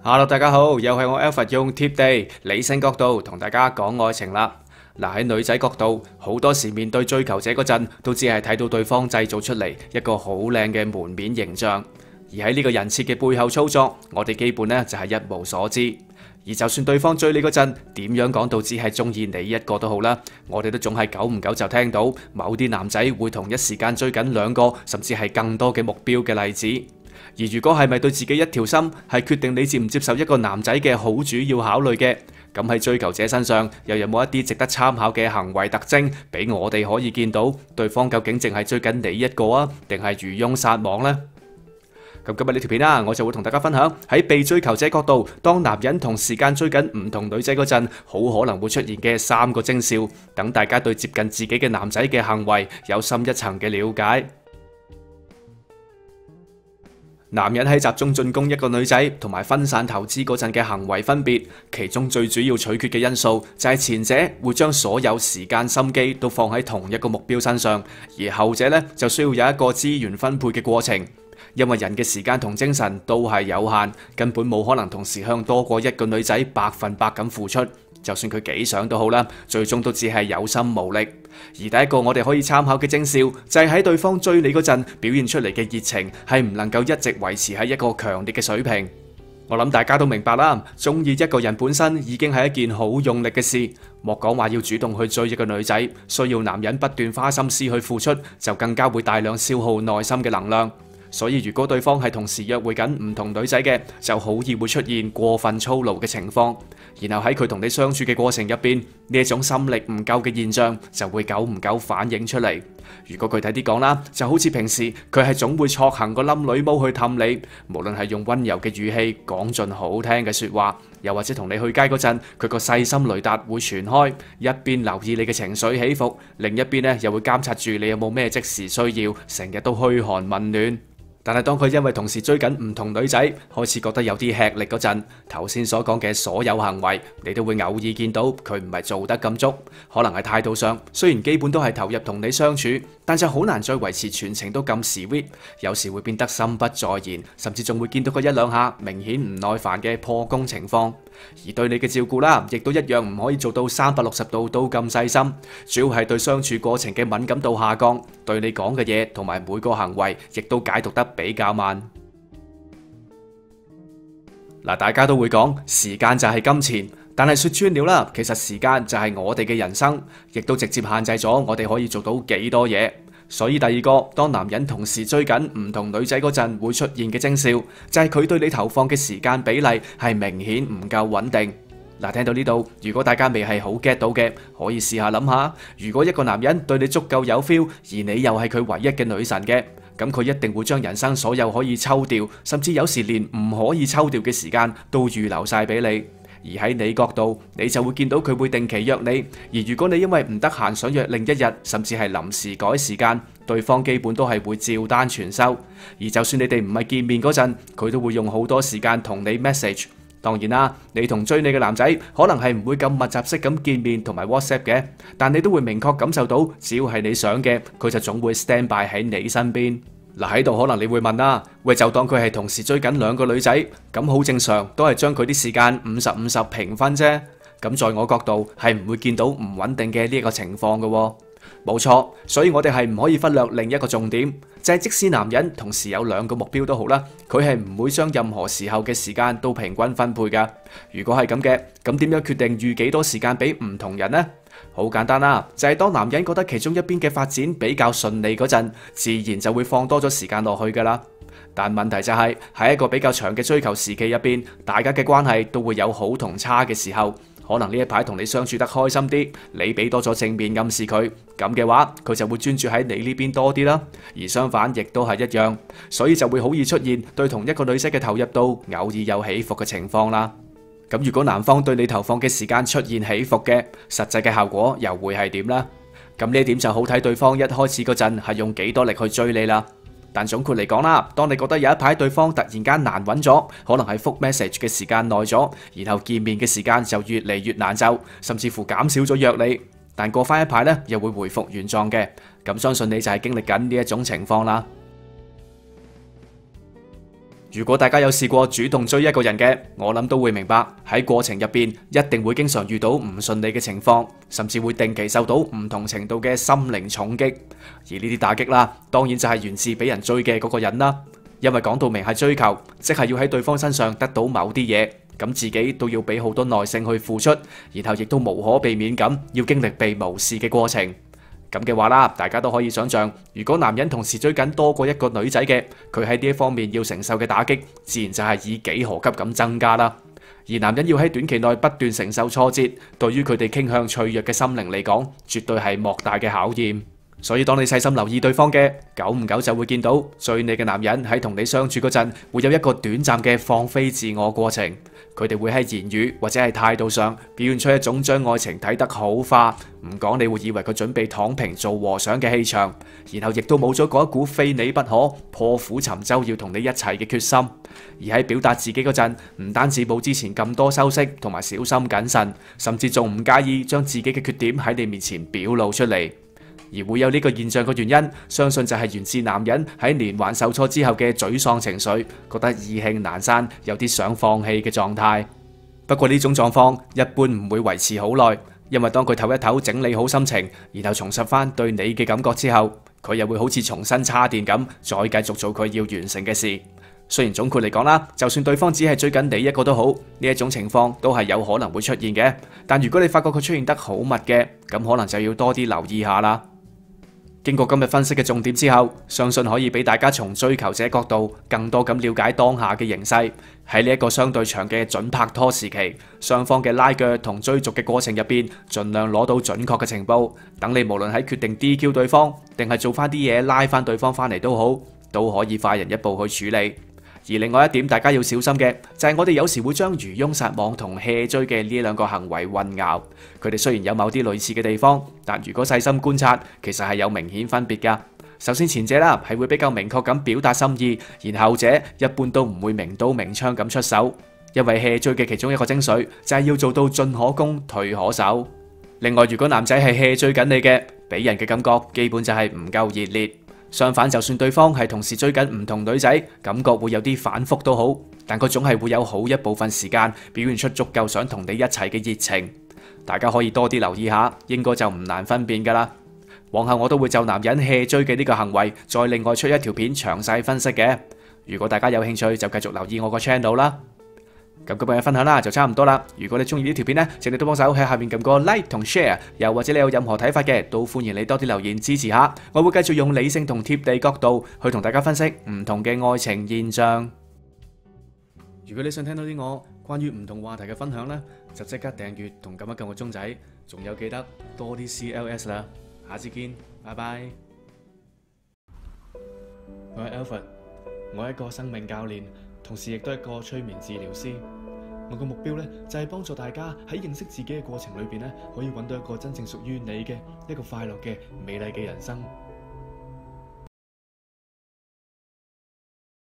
Hello，大家好，又係我 Alfred 用貼地理性角度同大家講愛情啦。嗱，喺女仔角度，好多時面對追求者嗰陣，都只係睇到對方製造出嚟一個好靚嘅門面形象，而喺呢個人設嘅背後操作，我哋基本呢就係一無所知。而就算對方追你嗰陣，點樣講到只係中意你一個都好啦，我哋都總係久唔久就聽到某啲男仔會同一時間追緊兩個，甚至係更多嘅目標嘅例子。而如果係咪對自己一條心，係決定你接唔接受一個男仔嘅好主要考慮嘅，咁喺追求者身上又有冇一啲值得參考嘅行為特徵，俾我哋可以見到對方究竟淨係追緊你一個啊，定係漁翁撒網呢？咁今日呢條片啦，我就會同大家分享喺被追求者角度，當男人同時間追緊唔同女仔嗰陣，好可能會出現嘅3個徵兆，等大家對接近自己嘅男仔嘅行為有深一層嘅了解。男人喺集中進攻一個女仔同埋分散投資嗰陣嘅行為分別，其中最主要取決嘅因素就係前者會將所有時間心機都放喺同一個目標身上，而後者呢就需要有一個資源分配嘅過程。因為人嘅時間同精神都係有限，根本冇可能同時向多過一個女仔100%咁付出。就算佢幾想都好啦，最終都只係有心無力。而第一個我哋可以參考嘅徵兆，就係喺對方追你嗰陣表現出嚟嘅熱情係唔能夠一直維持喺一個強烈嘅水平。我諗大家都明白啦，中意一個人本身已經係一件好用力嘅事，莫講話要主動去追一個女仔，需要男人不斷花心思去付出，就更加會大量消耗內心嘅能量。所以如果對方係同時約會緊唔同女仔嘅，就好易會出現過分操勞嘅情況。然後喺佢同你相處嘅過程入邊，呢一種心力唔夠嘅現象就會久唔久反映出嚟。如果具體啲講啦，就好似平時佢係總會錯行個冧女毛去氹你，無論係用溫柔嘅語氣講盡好聽嘅說話，又或者同你去街嗰陣，佢個細心雷達會傳開，一邊留意你嘅情緒起伏，另一邊呢又會監察住你有冇咩即時需要，成日都噓寒問暖。但係當佢因為同時追緊唔同女仔，開始覺得有啲吃力嗰陣，頭先所講嘅所有行為，你都會偶爾見到佢唔係做得咁足，可能係態度上，雖然基本都係投入同你相處，但就好難再維持全程都咁 sweet，有時會變得心不在焉，甚至仲會見到佢一兩下明顯唔耐煩嘅破功情況。而對你嘅照顧啦，亦都一樣唔可以做到360度都咁細心，主要係對相處過程嘅敏感度下降，對你講嘅嘢同埋每個行為，亦都解讀得比較慢。嗱，大家都會講時間就係金錢，但係說穿了啦，其實時間就係我哋嘅人生，亦都直接限制咗我哋可以做到幾多嘢。所以第二個，當男人同時追緊唔同女仔嗰陣會出現嘅徵兆，就係佢對你投放嘅時間比例係明顯唔夠穩定。嗱，聽到呢度，如果大家未係好 get 到嘅，可以試下諗下，如果一個男人對你足夠有 feel，而你又係佢唯一嘅女神嘅，咁佢一定會將人生所有可以抽掉，甚至有時連唔可以抽掉嘅時間都預留晒俾你。而喺你角度，你就會見到佢會定期約你，而如果你因為唔得閒想約另一日，甚至係臨時改時間，對方基本都係會照單全收。而就算你哋唔係見面嗰陣，佢都會用好多時間同你 message。當然啦，你同追你嘅男仔可能係唔會咁密集式咁見面同埋 WhatsApp 嘅，但你都會明確感受到，只要係你想嘅，佢就總會 stand by 喺你身邊。嗱，喺度可能你會問啦，喂，就當佢係同時追緊兩個女仔，咁好正常，都係將佢啲時間50-50平分啫。咁在我角度係唔會見到唔穩定嘅呢一個情況嘅。冇錯，所以我哋係唔可以忽略另一個重點，就係即使男人同時有兩個目標都好啦，佢係唔會將任何時候嘅時間都平均分配噶。如果係咁嘅，咁點樣決定預幾多時間俾唔同人呢？好簡單啦，就係當男人覺得其中一邊嘅發展比較順利嗰陣，自然就會放多咗時間落去噶啦。但問題就係喺一個比較長嘅追求時期入邊，大家嘅關係都會有好同差嘅時候。可能呢一排同你相處得開心啲，你俾多咗正面暗示佢，咁嘅話佢就會專注喺你呢邊多啲啦。而相反亦都係一樣，所以就會好易出現對同一個女仔嘅投入度偶爾有起伏嘅情況啦。咁如果男方對你投放嘅時間出現起伏嘅，實際嘅效果又會係點呢？咁呢一點就好睇對方一開始嗰陣係用幾多力去追你啦。但總括嚟講啦，當你覺得有一排對方突然間難揾咗，可能係覆 message 嘅時間耐咗，然後見面嘅時間就越嚟越難就，甚至乎減少咗約你。但過翻一排呢，又會回復原狀嘅。咁相信你就係經歷緊呢一種情況啦。如果大家有試過主動追一個人嘅，我諗都會明白喺過程入邊一定會經常遇到唔順利嘅情況，甚至會定期受到唔同程度嘅心靈重擊。而呢啲打擊啦，當然就係源自俾人追嘅嗰個人啦。因為講到明係追求，即係要喺對方身上得到某啲嘢，咁自己都要俾好多耐性去付出，然後亦都無可避免咁要經歷被無視嘅過程。咁嘅話啦，大家都可以想象，如果男人同時追緊多過一個女仔嘅，佢喺呢一方面要承受嘅打擊，自然就係以幾何級咁增加啦。而男人要喺短期內不斷承受挫折，對於佢哋傾向脆弱嘅心靈嚟講，絕對係莫大嘅考驗。所以當你細心留意對方嘅，久唔久就會見到追你嘅男人喺同你相處嗰陣，會有一個短暫嘅放飛自我過程。佢哋會喺言語或者係態度上表現出一種將愛情睇得好化，唔講你會以為佢準備躺平做和尚嘅氣場，然後亦都冇咗嗰一股非你不可、破釜沉舟要同你一齊嘅決心。而喺表達自己嗰陣，唔單止冇之前咁多修飾同埋小心謹慎，甚至仲唔介意將自己嘅缺點喺你面前表露出嚟。而會有呢個現象嘅原因，相信就係源自男人喺連環受挫之後嘅沮喪情緒，覺得意興闌珊，有啲想放棄嘅狀態。不過呢種狀況一般唔會維持好耐，因為當佢唞一唞，整理好心情，然後重拾翻對你嘅感覺之後，佢又會好似重新叉電咁，再繼續做佢要完成嘅事。雖然總括嚟講啦，就算對方只係追緊你一個都好，呢一種情況都係有可能會出現嘅。但如果你發覺佢出現得好密嘅，咁可能就要多啲留意下啦。經過今日分析嘅重點之後，相信可以俾大家從追求者角度更多咁了解當下嘅形勢。喺呢一個相對長嘅準拍拖時期，雙方嘅拉鋸同追逐嘅過程入邊，盡量攞到準確嘅情報，等你無論喺決定 DQ 對方，定係做翻啲嘢拉翻對方翻嚟都好，都可以快人一步去處理。而另外一點大家要小心嘅，就係我哋有時會將漁翁撒網同 hea 追嘅呢兩個行為混淆。佢哋雖然有某啲類似嘅地方，但如果細心觀察，其實係有明顯分別㗎。首先前者啦，係會比較明確咁表達心意，然後者一般都唔會明刀明槍咁出手。因為 hea 追嘅其中一個精髓就係要做到進可攻退可守。另外，如果男仔係 hea 追緊你嘅，俾人嘅感覺基本就係唔夠熱烈。相反，就算對方係同時追緊唔同女仔，感覺會有啲反覆都好，但佢總係會有好一部分時間表現出足夠想同你一齊嘅熱情。大家可以多啲留意下，應該就唔難分辨㗎啦。往後我都會就男人 hea 追嘅呢個行為，再另外出一條片詳細分析嘅。如果大家有興趣，就繼續留意我個 channel 啦。咁今日嘅分享啦，就差唔多啦。如果你中意呢條片呢，請你都幫手喺下面撳個 like 同 share， 又或者你有任何睇法嘅，都歡迎你多啲留言支持下。我會繼續用理性同貼地角度去同大家分析唔同嘅愛情現象。如果你想聽到啲我關於唔同話題嘅分享呢，就即刻訂閱同撳一撳個鐘仔，仲有記得多啲 CLS 啦。下次見，拜拜。我係 Alfred， 我係一個生命教練，同時亦都係一個催眠治療師。我個目標咧就係幫助大家喺認識自己嘅過程裏邊咧，可以揾到一個真正屬於你嘅一個快樂嘅美麗嘅人生。